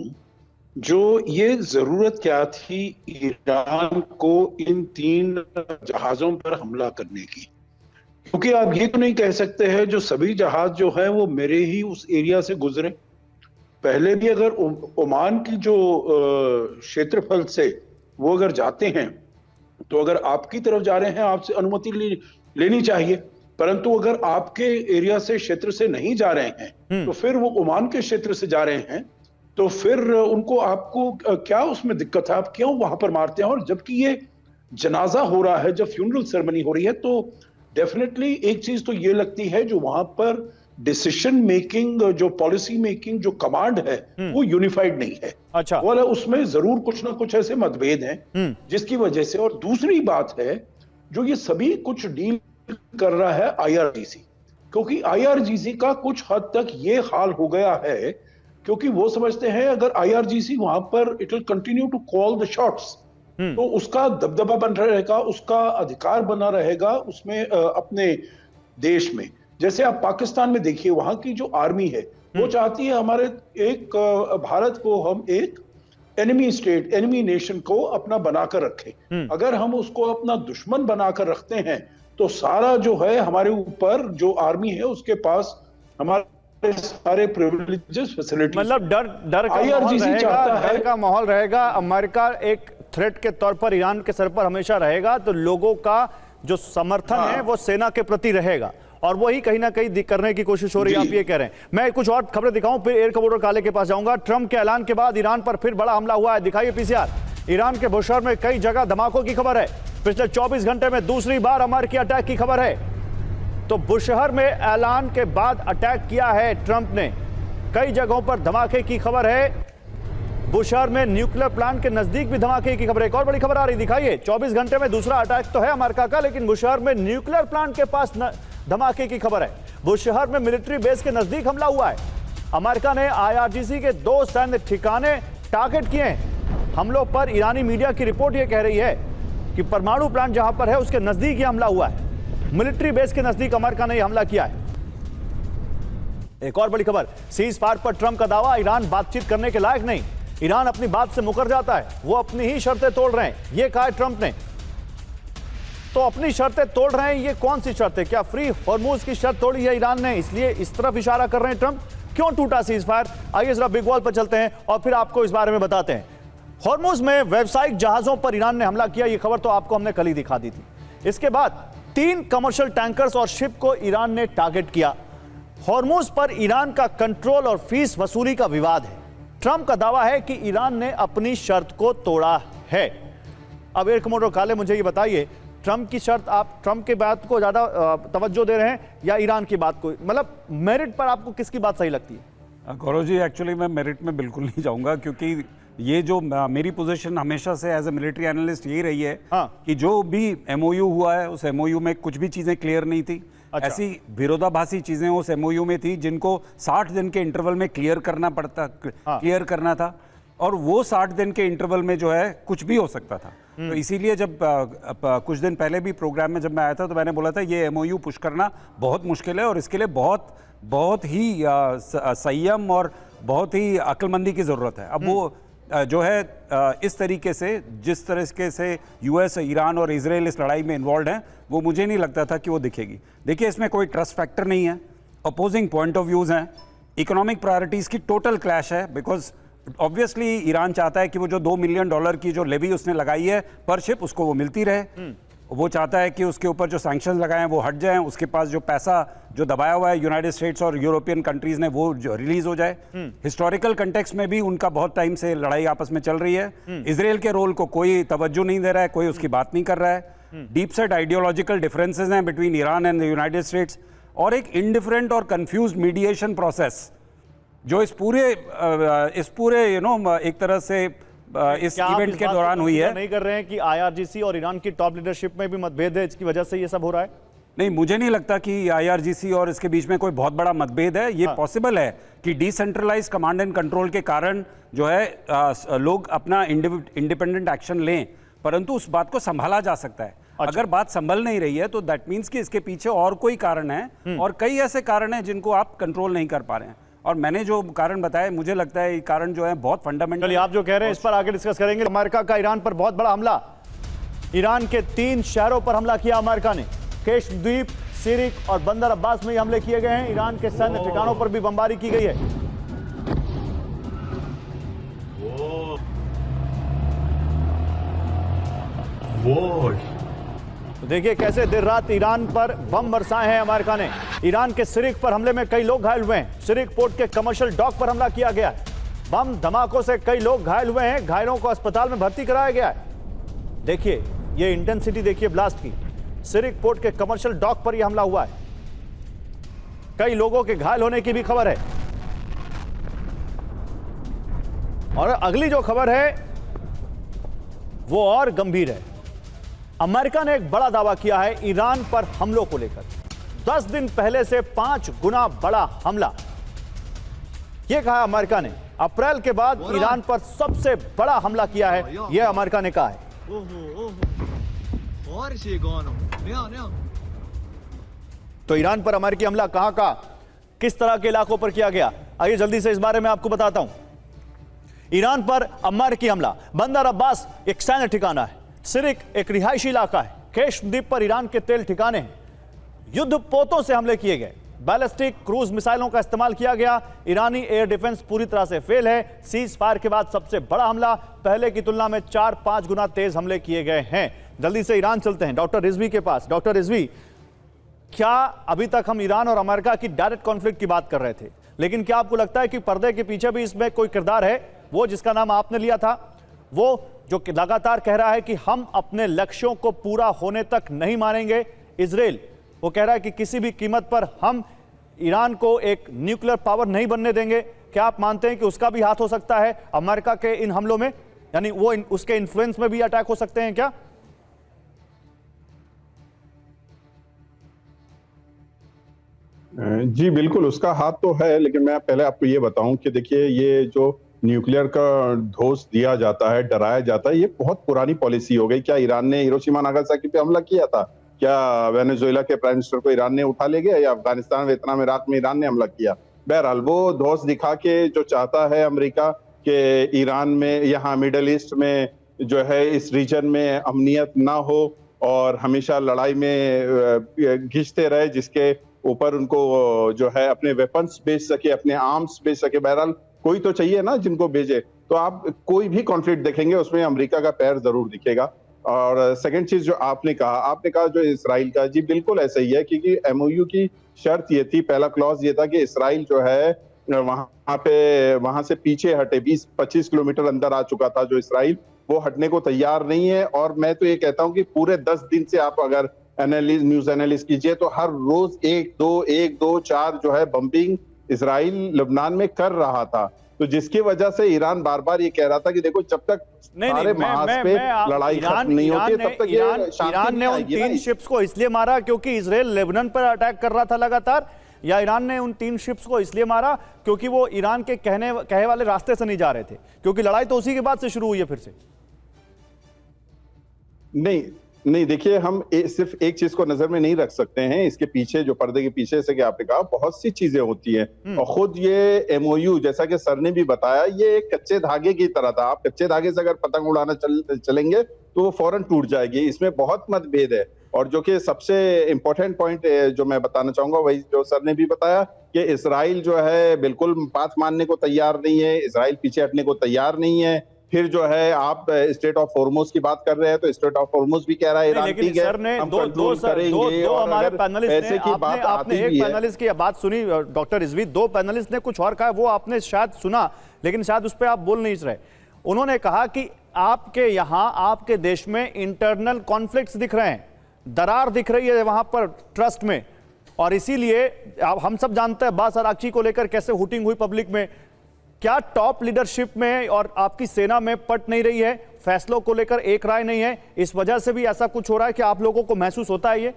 जो ये जरूरत क्या थी ईरान को इन 3 जहाजों पर हमला करने की, क्योंकि आप ये तो नहीं कह सकते हैं जो सभी जहाज जो है वो मेरे ही उस एरिया से गुजरे। पहले भी अगर ओमान की जो क्षेत्रफल से वो अगर जाते हैं, तो अगर आपकी तरफ जा रहे हैं, आपसे अनुमति लेनी चाहिए, परंतु अगर आपके एरिया से, क्षेत्र से नहीं जा रहे हैं, तो फिर वो ओमान के क्षेत्र से जा रहे हैं, तो फिर उनको, आपको क्या उसमें दिक्कत है? आप क्यों वहां पर मारते हैं? और जबकि ये जनाजा हो रहा है, जब फ्यूनरल सेरेमनी हो रही है, तो डेफिनेटली एक चीज तो ये लगती है, जो वहां पर डिसीजन मेकिंग, जो पॉलिसी मेकिंग, जो कमांड है, वो यूनिफाइड नहीं है। अच्छा, वाला उसमें जरूर कुछ ना कुछ ऐसे मतभेद हैं जिसकी वजह से। और दूसरी बात है, जो ये सभी कुछ डील कर रहा है IRGC, क्योंकि IRGC का कुछ हद तक ये हाल हो गया है, क्योंकि वो समझते हैं अगर IRGC वहां पर it will continue to call the shots, तो उसका दबदबा बन रहेगा, उसका अधिकार बना रहेगा उसमें अपने देश में। जैसे आप पाकिस्तान में देखिए, वहां की जो आर्मी है वो चाहती है हमारे एक भारत को हम एक एनिमी स्टेट, एनिमी नेशन को अपना बनाकर रखें। अगर हम उसको अपना दुश्मन बनाकर रखते हैं, तो सारा जो है हमारे ऊपर जो आर्मी है उसके पास हमारे सारे प्रिविलेजेस, फैसिलिटीज, मतलब डर का माहौल रहेगा, डर का माहौल रहेगा। अमेरिका एक थ्रेट के तौर पर ईरान के सर पर हमेशा रहेगा, तो लोगों का जो समर्थन है वो सेना के प्रति रहेगा, और वही कहीं ना कहीं करने की कोशिश हो रही है, आप ये कह रहे हैं। मैं कुछ और खबरें दिखाऊं, फिर एयर कमोडोर काले के पास जाऊंगा। ट्रंप के ऐलान के बाद ईरान पर फिर बड़ा हमला हुआ है, दिखाइए PCR। ईरान के बुशहर में कई जगह धमाकों की खबर है। पिछले 24 घंटे में दूसरी बार अमेरिकी अटैक की खबर है। तो बुशहर में ऐलान के बाद अटैक किया है ट्रंप ने, कई जगहों पर धमाके की खबर है। बुशहर में न्यूक्लियर प्लांट के नजदीक भी धमाके की खबर है। एक और बड़ी खबर आ रही, दिखाइए। 24 घंटे में दूसरा अटैक तो है अमेरिका का, लेकिन बुशहर में न्यूक्लियर प्लांट के पास धमाके की खबर है। बुशहर में मिलिट्री बेस के नजदीक हमला हुआ है। अमेरिका ने आईआरजीसी के 2 सैन्य ठिकाने टारगेट किए हैं। हमलों पर ईरानी मीडिया की रिपोर्ट यह कह रही है कि परमाणु प्लांट जहां पर है उसके नजदीक यह हमला हुआ है। मिलिट्री बेस के नजदीक अमेरिका ने यह हमला किया है। एक और बड़ी खबर, सीज फायर पर ट्रंप का दावा, ईरान बातचीत करने के लायक नहीं। ईरान अपनी बात से मुकर जाता है, वो अपनी ही शर्तें तोड़ रहे हैं, यह कहा है ट्रंप ने। तो अपनी शर्तें तोड़ रहे हैं, ये कौन सी शर्तें? क्या फ्री हॉर्मूज की शर्त तोड़ी है ईरान ने, इसलिए इस तरफ इशारा कर रहे हैं ट्रंप? क्यों टूटा सीज फायर? आइए जरा बिग वॉल पर चलते हैं और फिर आपको इस बारे में बताते हैं। हॉर्मूज में व्यावसायिक जहाजों पर ईरान ने हमला किया, ये खबर तो आपको हमने कल ही दिखा दी थी। इसके बाद 3 कमर्शियल टैंकर्स और शिप को ईरान ने टारगेट किया। हॉर्मूज पर ईरान का कंट्रोल और फीस वसूली का विवाद है। ट्रंप का दावा है कि ईरान ने अपनी शर्त को तोड़ा है। अब एक मोटो काले, मुझे ये बताइए, ट्रंप की शर्त, आप ट्रंप के बात को ज्यादा तवज्जो दे रहे हैं या ईरान की बात को? मतलब मेरिट पर आपको किसकी बात सही लगती है? गौरव जी, एक्चुअली मैं मेरिट में बिल्कुल नहीं जाऊंगा, क्योंकि ये जो मेरी पोजीशन हमेशा से एज ए मिलिट्री एनालिस्ट यही रही है कि जो भी एमओयू हुआ है उस एमओयू में कुछ भी चीजें क्लियर नहीं थी। अच्छा। ऐसी विरोधाभासी चीजें उस एमओयू में थी जिनको 60 दिन के इंटरवल में क्लियर करना था, और वो 60 दिन के इंटरवल में जो है कुछ भी हो सकता था। तो इसीलिए जब कुछ दिन पहले भी प्रोग्राम में जब मैं आया था तो मैंने बोला था ये एमओयू पुश करना बहुत मुश्किल है और इसके लिए बहुत ही संयम और बहुत ही अक्लमंदी की जरूरत है। अब वो जो है इस तरीके से, जिस तरीके से यूएस, ईरान और इजराइल इस लड़ाई में इन्वॉल्व हैं, वो मुझे नहीं लगता था कि वो दिखेगी। देखिए, इसमें कोई ट्रस्ट फैक्टर नहीं है, अपोजिंग पॉइंट ऑफ व्यूज हैं, इकोनॉमिक प्रायोरिटीज की टोटल क्लैश है। बिकॉज ऑब्वियसली ईरान चाहता है कि वो जो $2 मिलियन की जो लेवी उसने लगाई है पर शिप, उसको वो मिलती रहे। वो चाहता है कि उसके ऊपर जो सैंक्शंस लगाए हैं वो हट जाएं, उसके पास जो पैसा जो दबाया हुआ है यूनाइटेड स्टेट्स और यूरोपियन कंट्रीज ने, वो जो रिलीज हो जाए। हिस्टोरिकल कंटेक्स्ट में भी उनका बहुत टाइम से लड़ाई आपस में चल रही है। इजराइल के रोल को कोई तवज्जो नहीं दे रहा है, कोई उसकी बात नहीं कर रहा है। डीप सेट आइडियोलॉजिकल डिफरेंसेस हैं between Iran and the United states, और एक इनडिफरेंट और कंफ्यूज्ड मीडिएशन प्रोसेस जो इस पूरे एक तरह से इस इवेंट के दौरान हुई है। नहीं कर रहे हैं कि आईआरजीसी और ईरान की टॉप लीडरशिप में भी मतभेद है, इसकी वजह से ये सब हो रहा है? नहीं, मुझे नहीं लगता कि आईआरजीसी और इसके बीच में कोई बहुत बड़ा मतभेद है। ये पॉसिबल है कि डिसेंट्रलाइज कमांड एंड कंट्रोल के कारण जो है लोग अपना इंडिपेंडेंट एक्शन लें, परंतु उस बात को संभाला जा सकता है। अच्छा। अगर बात संभल नहीं रही है तो दैट मीन्स कि इसके पीछे और कोई कारण है, और कई ऐसे कारण हैं जिनको आप कंट्रोल नहीं कर पा रहे हैं। और मैंने जो कारण बताए, मुझे लगता है ये कारण जो है बहुत फंडामेंटल। आप जो कह रहे हैं इस पर आगे डिस्कस करेंगे। अमेरिका का ईरान पर बहुत बड़ा हमला, ईरान के 3 शहरों पर हमला किया अमेरिका ने। केश्म द्वीप, सिरिक और बंदर अब्बास में हमले किए गए हैं। ईरान के सैन्य ठिकानों पर भी बमबारी की गई है। तो देखिए कैसे देर रात ईरान पर बम बरसाए हैं अमेरिका ने। ईरान के सिरिक पर हमले में कई लोग घायल हुए हैं। सिरिक पोर्ट के कमर्शियल डॉक पर हमला किया गया है। बम धमाकों से कई लोग घायल हुए हैं, घायलों को अस्पताल में भर्ती कराया गया है। देखिए ये इंटेंसिटी देखिए ब्लास्ट की। सिरिक पोर्ट के कमर्शियल डॉक पर यह हमला हुआ है। कई लोगों के घायल होने की भी खबर है। और अगली जो खबर है वो और गंभीर है। अमेरिका ने एक बड़ा दावा किया है ईरान पर हमलों को लेकर। 10 दिन पहले से 5 गुना बड़ा हमला, यह कहा अमेरिका ने। अप्रैल के बाद ईरान पर सबसे बड़ा हमला किया है, यह अमेरिका ने कहा है। तो ईरान पर अमेरिकी हमला कहां का, किस तरह के इलाकों पर किया गया, आइए जल्दी से इस बारे में आपको बताता हूं। ईरान पर अमेरिकी हमला, बंदर अब्बास एक सैन्य ठिकाना है, सिरिक एक रिहायशी इलाका है, केश्म द्वीप पर ईरान के तेल ठिकाने हैं। युद्ध पोतों से हमले किए गए, बैलिस्टिक क्रूज मिसाइलों का इस्तेमाल किया गया। ईरानी एयर डिफेंस पूरी तरह से फेल है। सीज फायर के बाद सबसे बड़ा हमला, पहले की तुलना में 4-5 गुना तेज हमले किए गए हैं। जल्दी से ईरान चलते हैं, डॉक्टर रिजवी के पास। डॉक्टर रिजवी, क्या अभी तक हम ईरान और अमेरिका की डायरेक्ट कॉन्फ्लिक्ट की बात कर रहे थे, लेकिन क्या आपको लगता है कि पर्दे के पीछे भी इसमें कोई किरदार है, वो जिसका नाम आपने लिया था, वो जो लगातार कह रहा है कि हम अपने लक्ष्यों को पूरा होने तक नहीं मानेंगे? इजराइल वो कह रहा है कि किसी भी कीमत पर हम ईरान को एक न्यूक्लियर पावर नहीं बनने देंगे। क्या आप मानते हैं कि उसका भी हाथ हो सकता है अमेरिका के इन हमलों में, यानी वो उसके इन्फ्लुएंस में भी अटैक हो सकते हैं क्या? जी बिल्कुल, उसका हाथ तो है, लेकिन मैं पहले आपको ये बताऊं कि देखिए ये जो न्यूक्लियर का धोस दिया जाता है, डराया जाता है, ये बहुत पुरानी पॉलिसी हो गई। क्या ईरान ने हिरोशिमा नागासाकी पे हमला किया था? क्या वेनेजुएला के प्राइम मिनिस्टर को ईरान ने उठा ले गया, या अफगानिस्तान, वियतनाम, इराक में ईरान ने हमला किया? बहरहाल वो धोस दिखा के जो चाहता है अमेरिका कि ईरान में, यहाँ मिडल ईस्ट में जो है, इस रीजन में अमनियत ना हो और हमेशा लड़ाई में घिसते रहे, जिसके ऊपर उनको जो है अपने वेपन्स बेच सके, अपने आर्म्स बेच सके। बहरहाल कोई तो चाहिए ना जिनको भेजे। तो आप कोई भी कॉन्फ्लिक्ट देखेंगे उसमें अमेरिका का पैर जरूर दिखेगा। और सेकंड चीज जो आपने कहा जो इसराइल का, जी बिल्कुल ऐसा ही है, क्योंकि एमओयू की शर्त ये थी, पहला क्लॉज ये था कि इसराइल जो है वहां से पीछे हटे। 20-25 किलोमीटर अंदर आ चुका था जो इसराइल, वो हटने को तैयार नहीं है। और मैं तो ये कहता हूं कि पूरे 10 दिन से आप अगर न्यूज एनालिस्ट कीजिए तो हर रोज 1-2 जो है बम्बिंग इसराइल लबनान में कर रहा था। तो जिसकी वजह से ईरान बार बार ये कह रहा था कि देखो जब तक सारे महाज पे लड़ाई खत्म नहीं होती तब तक ईरान ने उन 3 शिप्स को इसलिए मारा क्योंकि इजराइल लेबनान पर अटैक कर रहा था लगातार, या ईरान ने उन 3 शिप्स को इसलिए मारा क्योंकि वो ईरान के कहे वाले रास्ते से नहीं जा रहे थे? क्योंकि लड़ाई तो उसी के बाद से शुरू हुई है फिर से। नहीं देखिए, हम सिर्फ एक चीज को नजर में नहीं रख सकते हैं। इसके पीछे, जो पर्दे के पीछे से, कि आपने कहा, बहुत सी चीजें होती हैं। और खुद ये एमओयू, जैसा कि सर ने भी बताया, ये एक कच्चे धागे की तरह था। आप कच्चे धागे से अगर पतंग उड़ाना चलेंगे तो वो फौरन टूट जाएगी। इसमें बहुत मतभेद है। और जो कि सबसे इंपॉर्टेंट पॉइंट जो मैं बताना चाहूंगा, वही जो सर ने भी बताया कि इसराइल जो है बिल्कुल बात मानने को तैयार नहीं है, इसराइल पीछे हटने को तैयार नहीं है। फिर जो है आप स्टेट ऑफ हॉर्मुज की बात कर रहे हैं, तो स्टेट ऑफ हॉर्मुज भी कह रहा है ईरान ठीक है, हम कंट्रोल करेंगे। दो हमारे पैनलिस्ट ऐसे की बात आपने एक पैनलिस्ट की बात सुनी डॉक्टर रिजवी, 2 पैनलिस्ट ने कुछ और कहा, वो आपने शायद सुना लेकिन शायद उस पर आप बोल नहीं रहे। उन्होंने कहा कि आपके यहाँ, आपके देश में इंटरनल कॉन्फ्लिक्ट्स दिख रहे हैं, दरार दिख रही है वहां पर ट्रस्ट में, और इसीलिए हम सब जानते हैं बास आराकची को लेकर कैसे हुटिंग हुई पब्लिक में। क्या टॉप लीडरशिप में और आपकी सेना में पट नहीं रही है, फैसलों को लेकर एक राय नहीं है, इस वजह से भी ऐसा कुछ हो रहा है कि आप लोगों को महसूस होता है ये?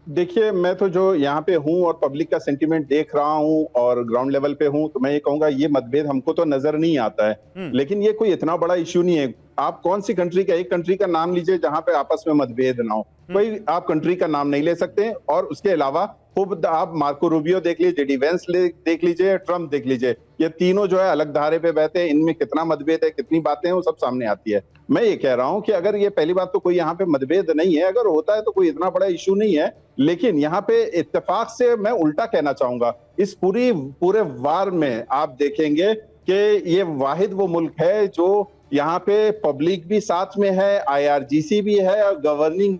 देखिए, मैं तो जो यहाँ पे हूँ और पब्लिक का सेंटीमेंट देख रहा हूँ और ग्राउंड लेवल पे हूँ, तो मैं ये कहूंगा ये मतभेद हमको तो नजर नहीं आता है। लेकिन ये कोई इतना बड़ा इश्यू नहीं है। आप कौन सी कंट्री का, एक कंट्री का नाम लीजिए जहां पे आपस में मतभेद ना हो। कोई आप कंट्री का नाम नहीं ले सकते। और उसके अलावा खुद आप मार्को रूबियो देख लीजिए, जेडी वेंस देख लीजिए, ट्रम्प देख लीजिए, ये तीनों जो है अलग धारे पे बहते हैं। इनमें कितना मतभेद है, कितनी बातें हैं, वो सब सामने आती है। मैं ये कह रहा हूं कि अगर ये, पहली बात तो कोई यहाँ पे मतभेद नहीं है, अगर होता है तो कोई इतना बड़ा इश्यू नहीं है। लेकिन यहाँ पे इत्तेफाक से मैं उल्टा कहना चाहूंगा, इस पूरे वार में आप देखेंगे कि ये वाहिद वो मुल्क है जो यहाँ पे पब्लिक भी साथ में है, IRGC भी है और गवर्निंग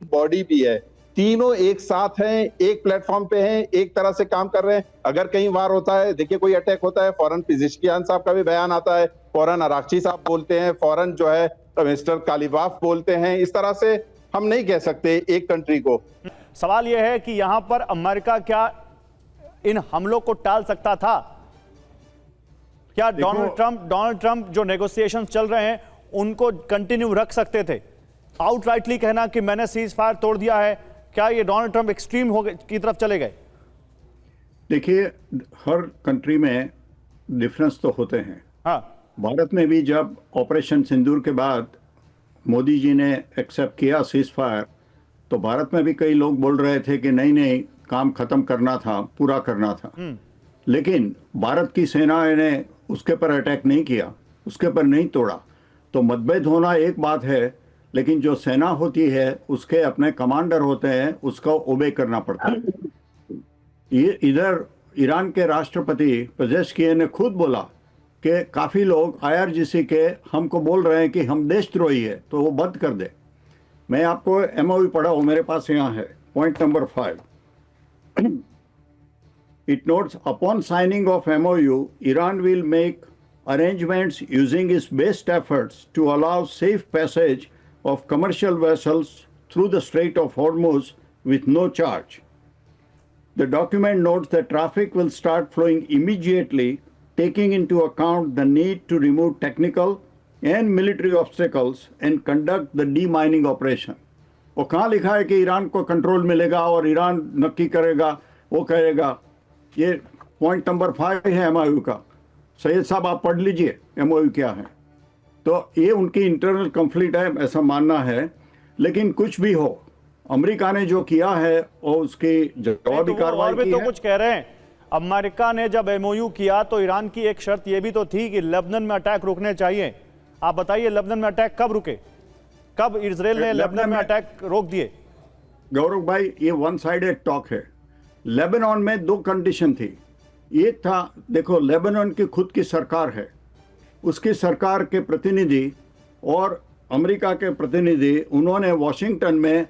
बॉडी भी है। तीनों एक साथ हैं, एक प्लेटफॉर्म पे हैं, एक तरह से काम कर रहे हैं। अगर कहीं वार होता है, देखिए कोई अटैक होता है, फौरन पिज़ेशकियान साहब का भी बयान आता है, फौरन आराकची साहब बोलते हैं, फौरन जो है मिस्टर कालीबाफ बोलते हैं। इस तरह से हम नहीं कह सकते एक कंट्री को। सवाल यह है कि यहां पर अमेरिका क्या इन हमलों को टाल सकता था? क्या डोनाल्ड ट्रंप जो नेगोशिएशन चल रहे हैं उनको कंटिन्यू रख सकते थे? आउटराइटली कहना कि मैंने सीज फायर तोड़ दिया है, क्या ये डोनाल्ड ट्रंप एक्सट्रीम की तरफ चले गए? देखिए, हर कंट्री में डिफरेंस तो होते हैं। हाँ, भारत में भी जब ऑपरेशन सिंदूर के बाद मोदी जी ने एक्सेप्ट किया सीज फायर, तो भारत में भी कई लोग बोल रहे थे कि नहीं काम खत्म करना था, पूरा करना था। लेकिन भारत की सेना ने उसके पर अटैक नहीं किया, उसके पर नहीं तोड़ा। तो मतभेद होना एक बात है, लेकिन जो सेना होती है उसके अपने कमांडर होते हैं, उसका ओबे करना पड़ता है। ये इधर ईरान के राष्ट्रपति पेजेश्कियान ने खुद बोला कि काफ़ी लोग IRGC के हमको बोल रहे हैं कि हम देशद्रोही है, तो वो बंद कर दे। मैं आपको MOU पढ़ा हूँ, मेरे पास यहाँ है, point number 5। It notes, upon signing of MOU, Iran will make arrangements using its best efforts to allow safe passage of commercial vessels through the Strait of Hormuz with no charge. The document notes that traffic will start flowing immediately, taking into account the need to remove technical and military obstacles and conduct the demining operation. वो कहाँ लिखा है कि Iran को control मिलेगा और Iran नक्की करेगा, वो करेगा? ये पॉइंट नंबर 5 है एमओयू का। सैयद साहब आप पढ़ लीजिए एमओयू क्या है। तो ये उनकी इंटरनल कॉन्फ्लिक्ट है, ऐसा मानना है। लेकिन कुछ भी हो, अमेरिका ने जो किया है और उसकी जवाबी कार्रवाई की तो है। कुछ कह रहे हैं, अमेरिका ने जब एमओयू किया तो ईरान की एक शर्त यह भी तो थी कि लेबनान में अटैक रुकने चाहिए। आप बताइए लेबनान में अटैक कब रुके? कब इजराइल ने लेबनान में अटैक रोक दिए? गौरव भाई, ये वन साइडेड टॉक है। लेबनान में 2 कंडीशन थी। एक था, देखो लेबनान की खुद की सरकार है, उसकी सरकार के प्रतिनिधि और अमेरिका के प्रतिनिधि, उन्होंने वॉशिंगटन में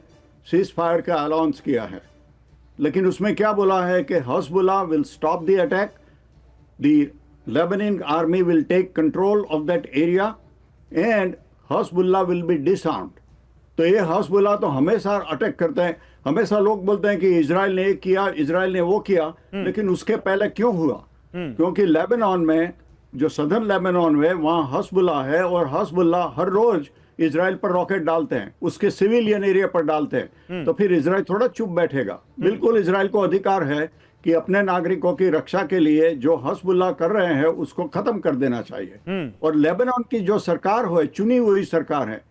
सीज फायर का अलाउंस किया है। लेकिन उसमें क्या बोला है कि Hezbollah will stop the attack, the Lebanon army will take control of that area and Hezbollah will be disarmed. तो ये हिजबुल्लाह तो हमेशा अटैक करते हैं। हमेशा लोग बोलते हैं कि इजराइल ने ये किया, इजराइल ने वो किया, लेकिन उसके पहले क्यों हुआ? क्योंकि लेबनान में, जो सदर्न लेबनान में, वहाँ हिजबुल्लाह है और हिजबुल्लाह हर रोज इजराइल पर रॉकेट डालते हैं, उसके सिविलियन एरिया पर डालते हैं। तो फिर इजराइल थोड़ा चुप बैठेगा? बिल्कुल इजराइल को अधिकार है कि अपने नागरिकों की रक्षा के लिए जो हिजबुल्लाह कर रहे हैं उसको खत्म कर देना चाहिए। और लेबनान की जो सरकार है, चुनी हुई सरकार है,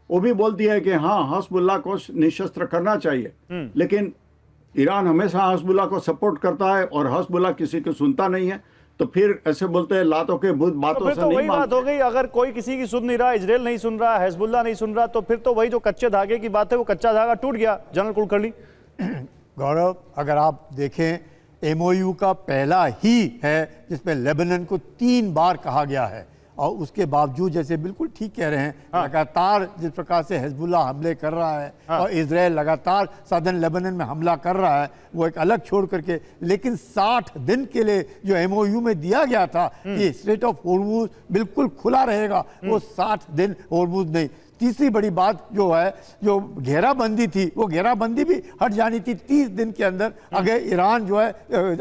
वो भी बोलती है कि हाँ हिजबुल्लाह को निशस्त्र करना चाहिए। लेकिन ईरान हमेशा हिजबुल्लाह को सपोर्ट करता है और हिजबुल्लाह किसी को सुनता नहीं है। तो फिर ऐसे बोलते हैं लातों के भूत बातों से तो नहीं वही बात मानते। हो गई, अगर कोई किसी की सुन नहीं रहा, इजराइल नहीं सुन रहा, हिजबुल्लाह नहीं सुन रहा, तो फिर तो वही जो कच्चे धागे की बात है, वो कच्चा धागा टूट गया। जनरल कुलकर्णी, गौरव, अगर आप देखें एमओयू का पहला ही है जिसमें लेबनान को 3 बार कहा गया है, और उसके बावजूद, जैसे बिल्कुल ठीक कह रहे हैं, लगातार जिस प्रकार से हिजबुल्लाह हमले कर रहा है और इजराइल लगातार सदर्न लेबनान में हमला कर रहा है, वो एक अलग छोड़ करके, लेकिन 60 दिन के लिए जो एमओयू में दिया गया था कि स्ट्रेट ऑफ हॉर्मुज बिल्कुल खुला रहेगा, वो 60 दिन हॉर्मुज नहीं। तीसरी बड़ी बात जो है, जो घेराबंदी थी, वो घेराबंदी भी हट जानी थी 30 दिन के अंदर। अगर ईरान जो है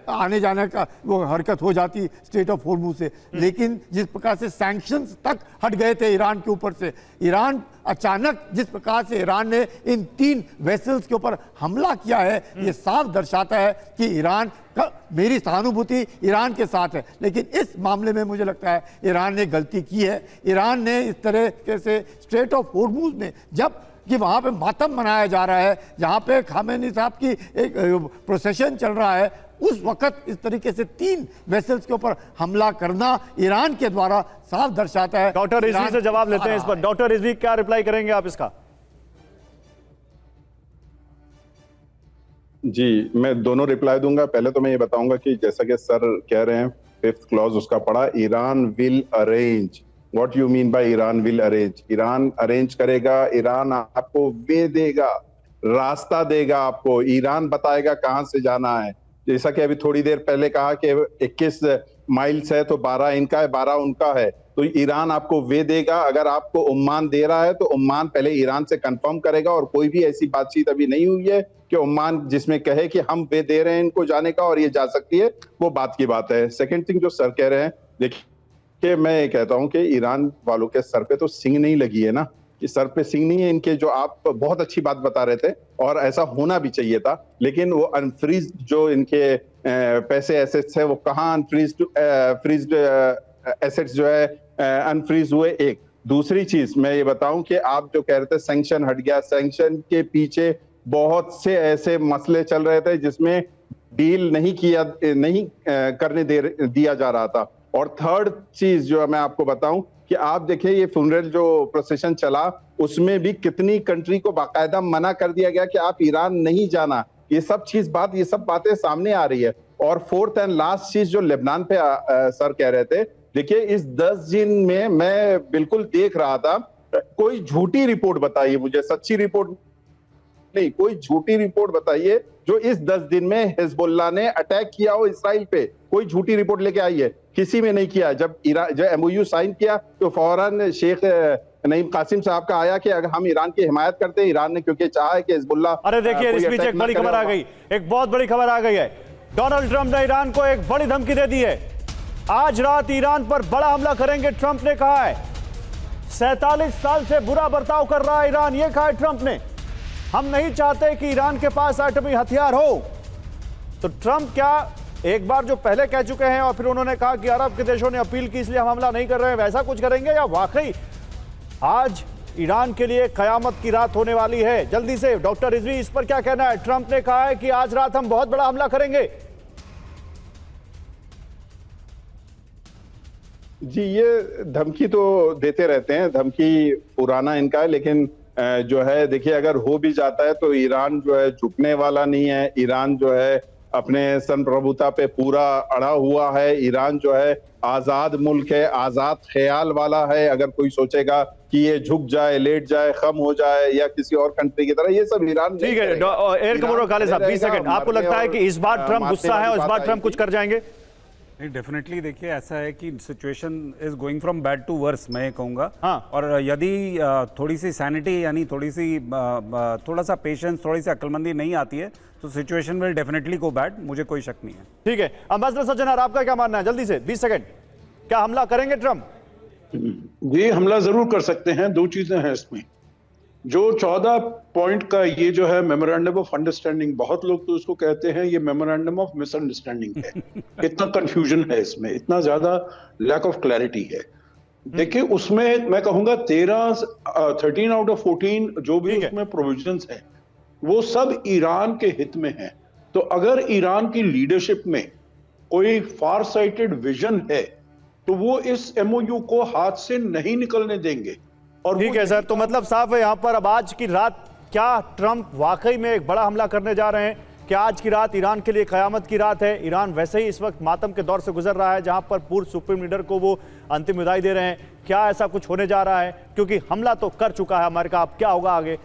आने जाने का वो हरकत हो जाती स्ट्रेट ऑफ हॉर्मुज से। लेकिन जिस प्रकार से सैंक्शंस तक हट गए थे ईरान के ऊपर से, ईरान अचानक जिस प्रकार से ईरान ने इन 3 वेसल्स के ऊपर हमला किया है, ये साफ दर्शाता है कि ईरान का, मेरी सहानुभूति ईरान के साथ है, लेकिन इस मामले में मुझे लगता है ईरान ने गलती की है। ईरान ने इस तरह से स्ट्रेट ऑफ हॉर्मुज में, जब कि वहाँ पे मातम मनाया जा रहा है, जहाँ पे खामेनी साहब की एक प्रोसेशन चल रहा है, उस वक्त इस तरीके से 3 वेसल्स के ऊपर हमला करना ईरान के द्वारा साफ दर्शाता है। डॉक्टर रिजवी से जवाब लेते हैं इस पर। डॉक्टर रिजवी, क्या रिप्लाई करेंगे आप इसका? जी, मैं दोनों रिप्लाई दूंगा। पहले तो मैं ये बताऊंगा कि जैसा कि सर कह रहे हैं, 5th क्लॉज उसका पढ़ा, Iran will arrange. What you mean by Iran will arrange? Iran arrange करेगा, ईरान आपको वे देगा, रास्ता देगा आपको, ईरान बताएगा कहां से जाना है। जैसा कि अभी थोड़ी देर पहले कहा कि 21 माइल्स है तो 12 इनका है, 12 उनका है, तो ईरान आपको वे देगा। अगर आपको ओमान दे रहा है तो ओमान पहले ईरान से कंफर्म करेगा, और कोई भी ऐसी बातचीत अभी नहीं हुई है कि ओमान जिसमें कहे कि हम वे दे रहे हैं इनको जाने का और ये जा सकती है, वो बात की बात है। सेकंड थिंग जो सर कह रहे हैं, देखिए मैं ये कहता हूं कि ईरान वालों के सर पे तो सिंग नहीं लगी है ना, कि सर पे सिंग नहीं है इनके। जो आप बहुत अच्छी बात बता रहे थे और ऐसा होना भी चाहिए था, लेकिन वो अनफ्रीज जो इनके पैसे एसेट्स है, वो कहाँ फ्रीज्ड एसेट्स जो है अनफ्रीज हुए। एक दूसरी चीज मैं ये बताऊं कि आप जो कह रहे थे सैंक्शन हट गया, सैंक्शन के पीछे बहुत से ऐसे मसले चल रहे थे जिसमें डील नहीं करने दिया जा रहा था। और थर्ड चीज जो मैं आपको बताऊं कि आप देखिए ये फ्यूनरल जो प्रोसेशन चला, उसमें भी कितनी कंट्री को बाकायदा मना कर दिया गया कि आप ईरान नहीं जाना। ये सब बातें सामने आ रही है। और फोर्थ एंड लास्ट चीज जो लेबनान पे सर कह रहे थे, देखिए इस 10 दिन में मैं बिल्कुल देख रहा था, कोई झूठी रिपोर्ट बताइए मुझे, सच्ची रिपोर्ट नहीं, कोई झूठी रिपोर्ट बताइए जो इस 10 दिन में हिजबुल्लाह ने अटैक किया हो इसराइल पे। कोई झूठी रिपोर्ट लेके आई है? किसी में नहीं किया। जब एमओयू साइन किया तो फौरन शेख नईम कासिम साहब का आया कि अगर हम ईरान की हिमायत करते हैं, ईरान ने क्योंकि चाहा है कि हिजबुल्लाह। अरे देखिए इस बीच एक बड़ी खबर आ गई, एक बहुत बड़ी खबर आ गई है। डोनाल्ड ट्रंप ने ईरान को एक बड़ी धमकी दे दी है। आज रात ईरान पर बड़ा हमला करेंगे, ट्रंप ने कहा है। 47 साल से बुरा बर्ताव कर रहा है ईरान, ये कहा है ट्रंप ने। हम नहीं चाहते कि ईरान के पास एटमी हथियार हो। तो ट्रंप क्या एक बार जो पहले कह चुके हैं और फिर उन्होंने कहा कि अरब के देशों ने अपील की इसलिए हम हमला नहीं कर रहे हैं, वैसा कुछ करेंगे, या वाकई आज ईरान के लिए कयामत की रात होने वाली है? जल्दी से डॉक्टर रिजवी, इस पर क्या कहना है? ट्रंप ने कहा है कि आज रात हम बहुत बड़ा हमला करेंगे। जी, ये धमकी तो देते रहते हैं, धमकी पुराना इनका है, लेकिन जो है देखिए, अगर हो भी जाता है तो ईरान जो है झुकने वाला नहीं है। ईरान जो है अपने संप्रभुता पे पूरा अड़ा हुआ है। ईरान जो है आजाद मुल्क है, आजाद ख्याल वाला है। अगर कोई सोचेगा कि ये झुक जाए, लेट जाए, खम हो जाए या किसी और कंट्री की तरह, ये सब ईरान ठीक है। एयर कमोडोर खालिद साहब 20 सेकंड, आपको लगता है कि इस बार ट्रंप गुस्सा है और इस बार ट्रंप कुछ कर जाएंगे? नहीं, डेफिनेटली देखिए ऐसा है कि situation is going from bad to worse, मैं ये कहूँगा। हाँ। और यदि थोड़ी सी सैनिटी यानी थोड़ी सी थोड़ा सा पेशेंस, थोड़ी सी अक्लमंदी नहीं आती है तो situation will definitely go bad, मुझे कोई शक नहीं है। ठीक है, अम्बेसडर सज्जनर, आपका क्या मानना है? जल्दी से 20 सेकंड, क्या हमला करेंगे ट्रंप? ये हमला जरूर कर सकते हैं। दो चीजें हैं इसमें। जो 14 पॉइंट का ये जो है मेमोरेंडम ऑफ अंडरस्टैंडिंग, बहुत लोग तो इसको कहते हैं ये मेमोरेंडम ऑफ मिसअंडरस्टैंडिंग है। इतना कंफ्यूजन है इसमें, इतना ज्यादा लैक ऑफ क्लैरिटी है। देखिए उसमें मैं कहूंगा 13 आउट ऑफ 14 जो भी उसमें प्रोविजंस हैं वो सब ईरान के हित में हैं। तो अगर ईरान की लीडरशिप में कोई फार साइटेड विजन है तो वो इस एमओयू को हाथ से नहीं निकलने देंगे। और ठीक है सर, तो मतलब साफ है यहां पर अब आज की रात क्या ट्रंप वाकई में एक बड़ा हमला करने जा रहे हैं? क्या आज की रात ईरान के लिए कयामत की रात है? ईरान वैसे ही इस वक्त मातम के दौर से गुजर रहा है जहां पर पूर्व सुप्रीम लीडर को वो अंतिम विदाई दे रहे हैं। क्या ऐसा कुछ होने जा रहा है? क्योंकि हमला तो कर चुका है अमेरिका, अब क्या होगा आगे?